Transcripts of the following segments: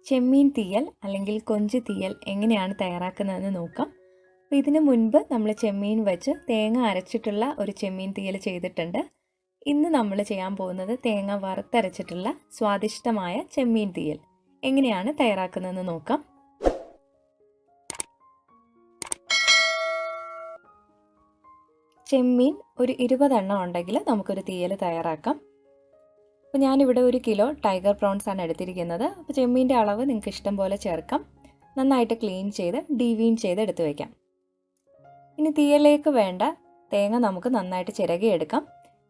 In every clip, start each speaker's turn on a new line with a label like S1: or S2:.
S1: ചെമ്മീൻ തീയൽ അല്ലെങ്കിൽ കൊഞ്ച് തീയൽ എങ്ങനെയാണ് തയ്യാറാക്കുന്നതെന്ന് നോക്കാം. അപ്പോൾ ഇതിന് മുൻപ് നമ്മൾ ചെമ്മീൻ വെച്ച് തേങ്ങ അരച്ചിട്ടുള്ള ഒരു ചെമ്മീൻ തീയൽ ചെയ്തിട്ടുണ്ട്. ഇന്ന് നമ്മൾ ചെയ്യാൻ പോകുന്നത് തേങ്ങ വറുത്തരച്ചിട്ടുള്ള സ്വാദിഷ്ടമായ ചെമ്മീൻ തീയൽ എങ്ങനെയാണ് തയ്യാറാക്കുന്നതെന്ന് നോക്കാം. ചെമ്മീൻ ഒരു 20 എണ്ണം ഉണ്ടെങ്കിൽ നമുക്കൊരു തീയൽ തയ്യാറാക്കാം. അപ്പോൾ ഞാനിവിടെ 1 കിലോ ടൈഗർ പ്രോൺസ് ആണ് എടുത്തിരിക്കുന്നത്. അപ്പോൾ ചെമ്മീൻ്റെ അളവ് നിങ്ങൾക്ക് ഇഷ്ടം പോലെ ചേർക്കാം. നന്നായിട്ട് ക്ലീൻ ചെയ്ത് ഡീവീൻ ചെയ്ത് എടുത്തു വയ്ക്കാം. ഇനി തീയലിലേക്ക് വേണ്ട തേങ്ങ നമുക്ക് നന്നായിട്ട് ചിരകിയെടുക്കാം.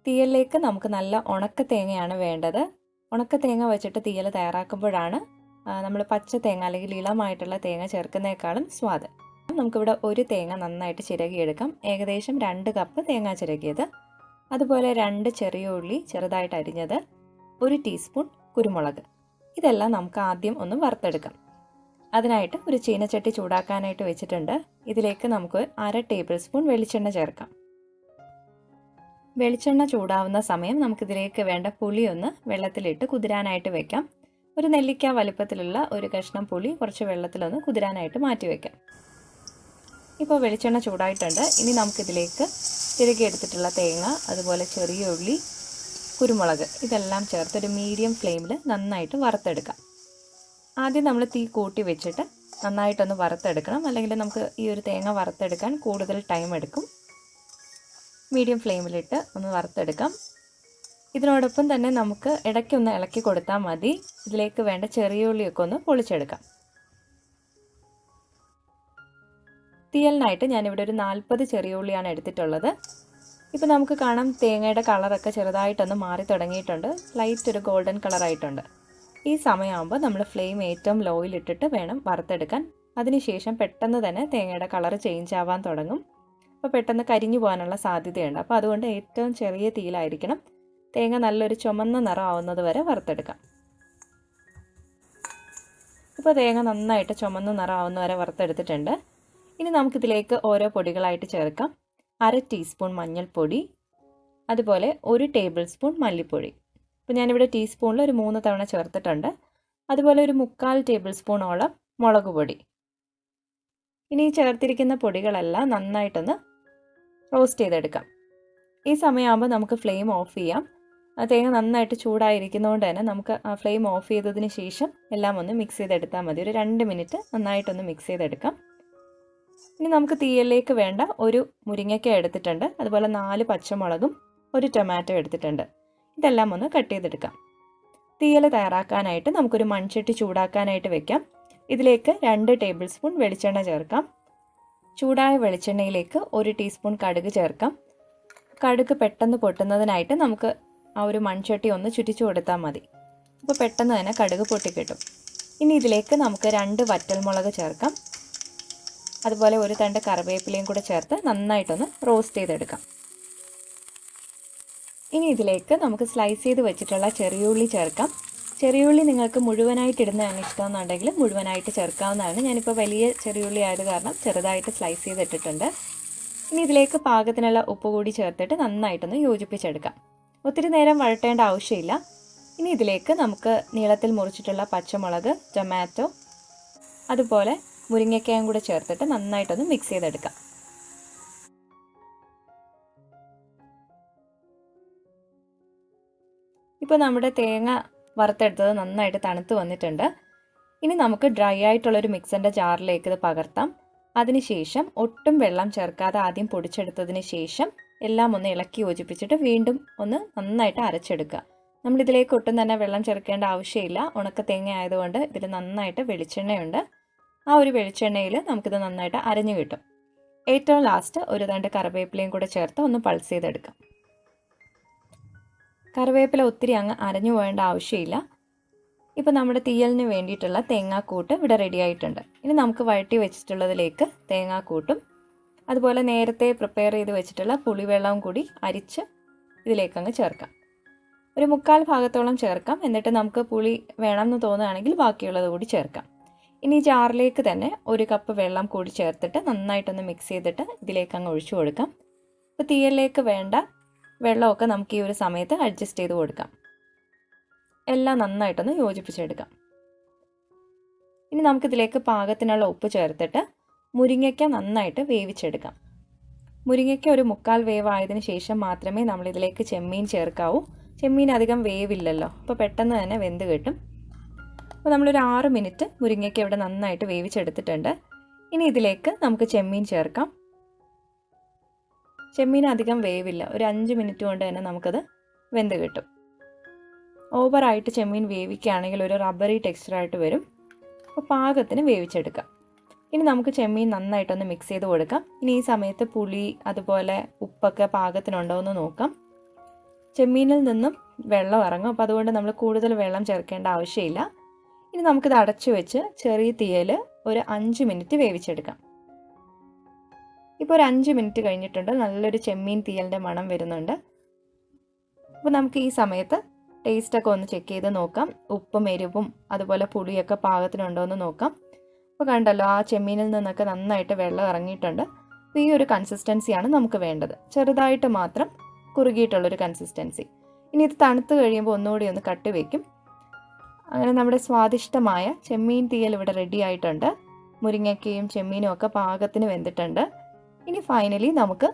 S1: തീയലിലേക്ക് നമുക്ക് നല്ല ഉണക്ക തേങ്ങയാണ് വേണ്ടത്. ഉണക്ക തേങ്ങ വെച്ചിട്ട് തീയൽ തയ്യാറാക്കുമ്പോഴാണ് നമ്മൾ പച്ച തേങ്ങ അല്ലെങ്കിൽ ഇളമായിട്ടുള്ള തേങ്ങ ചേർക്കുന്നതിനേക്കാളും സ്വാദ്. നമുക്കിവിടെ 1 തേങ്ങ നന്നായിട്ട് ചിരകിയെടുക്കാം. ഏകദേശം 2 കപ്പ് തേങ്ങ ചിരകിയത്, അതുപോലെ 2 ചെറിയ ഉള്ളി ചെറുതായിട്ട് അരിഞ്ഞത്, 1 ടീസ്പൂൺ കുരുമുളക്. ഇതെല്ലാം നമുക്ക് ആദ്യം ഒന്ന് വറുത്തെടുക്കാം. അതിനായിട്ട് ഒരു ചീനച്ചട്ടി ചൂടാക്കാനായിട്ട് വെച്ചിട്ടുണ്ട്. ഇതിലേക്ക് നമുക്ക് 1/2 ടേബിൾ സ്പൂൺ വെളിച്ചെണ്ണ ചേർക്കാം. വെളിച്ചെണ്ണ ചൂടാവുന്ന സമയം നമുക്കിതിലേക്ക് വേണ്ട പുളി ഒന്ന് വെള്ളത്തിലിട്ട് കുതിരാനായിട്ട് വെക്കാം. ഒരു നെല്ലിക്ക വലുപ്പത്തിലുള്ള ഒരു കഷ്ണം പുളി കുറച്ച് വെള്ളത്തിലൊന്ന് കുതിരാനായിട്ട് മാറ്റി വയ്ക്കാം. ഇപ്പോൾ വെളിച്ചെണ്ണ ചൂടായിട്ടുണ്ട്. ഇനി നമുക്കിതിലേക്ക് ചിരകിയെടുത്തിട്ടുള്ള തേങ്ങ, അതുപോലെ ചെറിയ ഉള്ളി, കുരുമുളക് ഇതെല്ലാം ചേർത്ത് ഒരു മീഡിയം ഫ്ലെയിമിൽ നന്നായിട്ട് വറുത്തെടുക്കാം. ആദ്യം നമ്മൾ തീ കൂട്ടി വെച്ചിട്ട് നന്നായിട്ടൊന്ന് വറുത്തെടുക്കണം, അല്ലെങ്കിൽ നമുക്ക് ഈ ഒരു തേങ്ങ വറുത്തെടുക്കാൻ കൂടുതൽ ടൈം എടുക്കും. മീഡിയം ഫ്ലെയിമിലിട്ട് ഒന്ന് വറുത്തെടുക്കാം. ഇതിനോടൊപ്പം തന്നെ നമുക്ക് ഇടയ്ക്കൊന്ന് ഇളക്കി കൊടുത്താൽ മതി. ഇതിലേക്ക് വേണ്ട ചെറിയ ഉള്ളിയൊക്കെ ഒന്ന് പൊളിച്ചെടുക്കാം. തീയലിനായിട്ട് ഞാനിവിടെ ഒരു 40 ചെറിയ ഉള്ളിയാണ് എടുത്തിട്ടുള്ളത്. ഇപ്പോൾ നമുക്ക് കാണാം തേങ്ങയുടെ കളറൊക്കെ ചെറുതായിട്ടൊന്ന് മാറി തുടങ്ങിയിട്ടുണ്ട്. ലൈറ്റ് ഒരു ഗോൾഡൻ കളറായിട്ടുണ്ട്. ഈ സമയമാകുമ്പോൾ നമ്മൾ ഫ്ലെയിം ഏറ്റവും ലോയിലിട്ടിട്ട് വേണം വറുത്തെടുക്കാൻ. അതിനുശേഷം പെട്ടെന്ന് തന്നെ തേങ്ങയുടെ കളർ ചേഞ്ച് ആവാൻ തുടങ്ങും. അപ്പോൾ പെട്ടെന്ന് കരിഞ്ഞു പോകാനുള്ള സാധ്യതയുണ്ട്. അപ്പോൾ അതുകൊണ്ട് ഏറ്റവും ചെറിയ തീയിലായിരിക്കണം. തേങ്ങ നല്ലൊരു ചുമന്ന നിറം ആവുന്നത് വരെ വറുത്തെടുക്കാം. ഇപ്പോൾ തേങ്ങ നന്നായിട്ട് ചുമന്ന നിറം ആവുന്ന വരെ വറുത്തെടുത്തിട്ടുണ്ട്. ഇനി നമുക്കിതിലേക്ക് ഓരോ പൊടികളായിട്ട് ചേർക്കാം. 1/2 ടീസ്പൂൺ മഞ്ഞൾപ്പൊടി, അതുപോലെ 1 ടേബിൾ സ്പൂൺ മല്ലിപ്പൊടി. ഇപ്പോൾ ഞാനിവിടെ ടീസ്പൂണിൽ ഒരു 3 തവണ ചേർത്തിട്ടുണ്ട്. അതുപോലെ ഒരു 3/4 ടേബിൾ സ്പൂണോളം മുളക് പൊടി. ഇനി ചേർത്തിരിക്കുന്ന പൊടികളെല്ലാം നന്നായിട്ടൊന്ന് റോസ്റ്റ് ചെയ്തെടുക്കാം. ഈ സമയമാകുമ്പോൾ നമുക്ക് ഫ്ലെയിം ഓഫ് ചെയ്യാം. തേങ്ങ നന്നായിട്ട് ചൂടായിരിക്കുന്നതുകൊണ്ട് തന്നെ നമുക്ക് ആ ഫ്ലെയിം ഓഫ് ചെയ്തതിന് ശേഷം എല്ലാം ഒന്ന് മിക്സ് ചെയ്തെടുത്താൽ മതി. ഒരു 2 മിനിറ്റ് നന്നായിട്ടൊന്ന് മിക്സ് ചെയ്തെടുക്കാം. ഇനി നമുക്ക് തീയലിലേക്ക് വേണ്ട ഒരു മുരിങ്ങയ്ക്ക എടുത്തിട്ടുണ്ട്, അതുപോലെ 4 പച്ചമുളകും 1 ടൊമാറ്റോ എടുത്തിട്ടുണ്ട്. ഇതെല്ലാം ഒന്ന് കട്ട് ചെയ്തെടുക്കാം. തീയൽ തയ്യാറാക്കാനായിട്ട് നമുക്കൊരു മൺചട്ടി ചൂടാക്കാനായിട്ട് വെക്കാം. ഇതിലേക്ക് 2 ടേബിൾ സ്പൂൺ വെളിച്ചെണ്ണ ചേർക്കാം. ചൂടായ വെളിച്ചെണ്ണയിലേക്ക് 1 ടീസ്പൂൺ കടുക് ചേർക്കാം. കടുക് പെട്ടെന്ന് പൊട്ടുന്നതിനായിട്ട് നമുക്ക് ആ ഒരു മൺചട്ടി ഒന്ന് ചുറ്റിച്ചു കൊടുത്താൽ മതി. അപ്പോൾ പെട്ടെന്ന് തന്നെ കടുക് പൊട്ടിക്കിട്ടും. ഇനി ഇതിലേക്ക് നമുക്ക് 2 വറ്റൽമുളക് ചേർക്കാം. അതുപോലെ 1 തണ്ട് കറിവേപ്പിലയും കൂടെ ചേർത്ത് നന്നായിട്ടൊന്ന് റോസ്റ്റ് ചെയ്തെടുക്കാം. ഇനി ഇതിലേക്ക് നമുക്ക് സ്ലൈസ് ചെയ്ത് വെച്ചിട്ടുള്ള ചെറിയുള്ളി ചേർക്കാം. ചെറിയുള്ളി നിങ്ങൾക്ക് മുഴുവനായിട്ട് ഇടുന്നതാണ് ഇഷ്ടമെന്നുണ്ടെങ്കിൽ മുഴുവനായിട്ട് ചേർക്കാവുന്നതാണ്. ഞാനിപ്പോൾ വലിയ ചെറിയുള്ളി ആയത് കാരണം ചെറുതായിട്ട് സ്ലൈസ് ചെയ്തിട്ടിട്ടുണ്ട്. ഇനി ഇതിലേക്ക് പാകത്തിനുള്ള ഉപ്പ് കൂടി ചേർത്തിട്ട് നന്നായിട്ടൊന്ന് യോജിപ്പിച്ചെടുക്കാം. ഒത്തിരി നേരം വഴറ്റേണ്ട ആവശ്യമില്ല. ഇനി ഇതിലേക്ക് നമുക്ക് നീളത്തിൽ മുറിച്ചിട്ടുള്ള പച്ചമുളക്, ടൊമാറ്റോ, അതുപോലെ മുരിങ്ങയ്ക്കയും കൂടെ ചേർത്തിട്ട് നന്നായിട്ടൊന്ന് മിക്സ് ചെയ്തെടുക്കാം. ഇപ്പോൾ നമ്മുടെ തേങ്ങ വറുത്തെടുത്തത് നന്നായിട്ട് തണുത്ത് വന്നിട്ടുണ്ട്. ഇനി നമുക്ക് ഡ്രൈ ആയിട്ടുള്ളൊരു മിക്സറിൻ്റെ ജാറിലേക്ക് ഇത് പകർത്താം. അതിനുശേഷം ഒട്ടും വെള്ളം ചേർക്കാതെ ആദ്യം പൊടിച്ചെടുത്തതിന് ശേഷം എല്ലാം ഒന്ന് ഇളക്കി യോജിപ്പിച്ചിട്ട് വീണ്ടും ഒന്ന് നന്നായിട്ട് അരച്ചെടുക്കുക. നമ്മളിതിലേക്ക് ഒട്ടും തന്നെ വെള്ളം ചേർക്കേണ്ട ആവശ്യമില്ല. ഉണക്ക തേങ്ങ ആയതുകൊണ്ട് ഇതിൽ നന്നായിട്ട് വെളിച്ചെണ്ണയുണ്ട്. ആ ഒരു വെളിച്ചെണ്ണയിൽ നമുക്കിത് നന്നായിട്ട് അരഞ്ഞു കിട്ടും. ഏറ്റവും ലാസ്റ്റ് 1 തണ്ട് കറിവേപ്പിലയും കൂടെ ചേർത്ത് ഒന്ന് പൾസ് ചെയ്തെടുക്കാം. കറിവേപ്പില ഒത്തിരി അങ്ങ് അരഞ്ഞു പോകേണ്ട ആവശ്യമില്ല. ഇപ്പോൾ നമ്മുടെ തീയലിന് വേണ്ടിയിട്ടുള്ള തേങ്ങാക്കൂട്ട് ഇവിടെ റെഡി ആയിട്ടുണ്ട്. ഇനി നമുക്ക് വഴറ്റി വെച്ചിട്ടുള്ളതിലേക്ക് തേങ്ങാക്കൂട്ടും അതുപോലെ നേരത്തെ പ്രിപ്പയർ ചെയ്ത് വെച്ചിട്ടുള്ള പുളിവെള്ളവും കൂടി അരിച്ച് ഇതിലേക്കങ്ങ് ചേർക്കാം. ഒരു 3/4 ഭാഗത്തോളം ചേർക്കാം. എന്നിട്ട് നമുക്ക് പുളി വേണമെന്ന് തോന്നുകയാണെങ്കിൽ ബാക്കിയുള്ളത് കൂടി ചേർക്കാം. ഇനി ജാറിലേക്ക് തന്നെ 1 കപ്പ് വെള്ളം കൂടി ചേർത്തിട്ട് നന്നായിട്ടൊന്ന് മിക്സ് ചെയ്തിട്ട് ഇതിലേക്ക് അങ്ങ് ഒഴിച്ചു കൊടുക്കാം. ഇപ്പോൾ തീയലിലേക്ക് വേണ്ട വെള്ളമൊക്കെ നമുക്ക് ഈ ഒരു സമയത്ത് അഡ്ജസ്റ്റ് ചെയ്ത് കൊടുക്കാം. എല്ലാം നന്നായിട്ടൊന്ന് യോജിപ്പിച്ചെടുക്കാം. ഇനി നമുക്കിതിലേക്ക് പാകത്തിനുള്ള ഉപ്പ് ചേർത്തിട്ട് മുരിങ്ങയ്ക്ക നന്നായിട്ട് വേവിച്ചെടുക്കാം. മുരിങ്ങയ്ക്ക ഒരു 1/4 വേവായതിനു ശേഷം മാത്രമേ നമ്മളിതിലേക്ക് ചെമ്മീൻ ചേർക്കാവൂ. ചെമ്മീൻ അധികം വേവില്ലല്ലോ, അപ്പോൾ പെട്ടെന്ന് തന്നെ വെന്ത് കിട്ടും. അപ്പോൾ നമ്മളൊരു 6 മിനിറ്റ് മുരിങ്ങയ്ക്ക ഇവിടെ നന്നായിട്ട് വേവിച്ചെടുത്തിട്ടുണ്ട്. ഇനി ഇതിലേക്ക് നമുക്ക് ചെമ്മീൻ ചേർക്കാം. ചെമ്മീൻ അധികം വേവില്ല, ഒരു 5 മിനിറ്റ് കൊണ്ട് തന്നെ നമുക്കത് വെന്ത് കിട്ടും. ഓവറായിട്ട് ചെമ്മീൻ വേവിക്കുകയാണെങ്കിൽ ഒരു റബ്ബറി ടെക്സ്ചറായിട്ട് വരും. അപ്പോൾ പാകത്തിന് വേവിച്ചെടുക്കാം. ഇനി നമുക്ക് ചെമ്മീൻ നന്നായിട്ടൊന്ന് മിക്സ് ചെയ്ത് കൊടുക്കാം. ഇനി ഈ സമയത്ത് പുളി അതുപോലെ ഉപ്പൊക്കെ പാകത്തിനുണ്ടോ എന്ന് നോക്കാം. ചെമ്മീനിൽ നിന്നും വെള്ളം ഇറങ്ങും, അപ്പോൾ അതുകൊണ്ട് നമ്മൾ കൂടുതൽ വെള്ളം ചേർക്കേണ്ട ആവശ്യമില്ല. ഇനി നമുക്കിത് അടച്ചു വെച്ച് ചെറിയ തീയിൽ ഒരു 5 മിനിറ്റ് വേവിച്ചെടുക്കാം. ഇപ്പോൾ ഒരു 5 മിനിറ്റ് കഴിഞ്ഞിട്ടുണ്ട്. നല്ലൊരു ചെമ്മീൻ തീയലിൻ്റെ മണം വരുന്നുണ്ട്. അപ്പോൾ നമുക്ക് ഈ സമയത്ത് ടേസ്റ്റൊക്കെ ഒന്ന് ചെക്ക് ചെയ്ത് നോക്കാം. ഉപ്പും എരിവും അതുപോലെ പുളിയൊക്കെ പാകത്തിനുണ്ടോ എന്ന് നോക്കാം. അപ്പോൾ കണ്ടല്ലോ, ആ ചെമ്മീനിൽ നിന്നൊക്കെ നന്നായിട്ട് വെള്ളം ഇറങ്ങിയിട്ടുണ്ട്. അപ്പോൾ ഈ ഒരു കൺസിസ്റ്റൻസിയാണ് നമുക്ക് വേണ്ടത്. ചെറുതായിട്ട് മാത്രം കുറുകിയിട്ടുള്ളൊരു കൺസിസ്റ്റൻസി. ഇനി ഇത് തണുത്ത് കഴിയുമ്പോൾ ഒന്നുകൂടി ഒന്ന് കട്ടി വയ്ക്കും. അങ്ങനെ നമ്മുടെ സ്വാദിഷ്ടമായ ചെമ്മീൻ തീയൽ ഇവിടെ റെഡി ആയിട്ടുണ്ട്. മുരിങ്ങയ്ക്കയും ചെമ്മീനും ഒക്കെ പാകത്തിന് വെന്തിട്ടുണ്ട്. ഇനി ഫൈനലി നമുക്ക്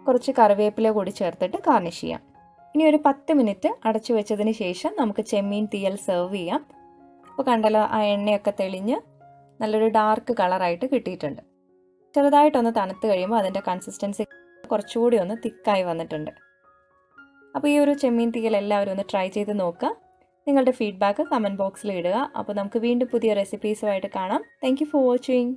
S1: കുറച്ച് കറിവേപ്പില കൂടി ചേർത്തിട്ട് ഗാർണിഷ് ചെയ്യാം. ഇനി ഒരു 10 മിനിറ്റ് അടച്ചു വെച്ചതിന് ശേഷം നമുക്ക് ചെമ്മീൻ തീയൽ സെർവ് ചെയ്യാം. അപ്പോൾ കണ്ടല്ലോ, ആ എണ്ണയൊക്കെ തെളിഞ്ഞ് നല്ലൊരു ഡാർക്ക് കളറായിട്ട് കിട്ടിയിട്ടുണ്ട്. ചെറുതായിട്ടൊന്ന് തണുത്ത് കഴിയുമ്പോൾ അതിൻ്റെ കൺസിസ്റ്റൻസി കുറച്ചുകൂടി ഒന്ന് തിക്കായി വന്നിട്ടുണ്ട്. അപ്പോൾ ഈ ഒരു ചെമ്മീൻ തീയൽ എല്ലാവരും ഒന്ന് ട്രൈ ചെയ്ത് നോക്കുക. നിങ്ങളുടെ ഫീഡ്ബാക്ക് കമൻറ്റ് ബോക്സിൽ ഇടുക. അപ്പോൾ നമുക്ക് വീണ്ടും പുതിയ റെസിപ്പീസുമായിട്ട് കാണാം. Thank you for watching.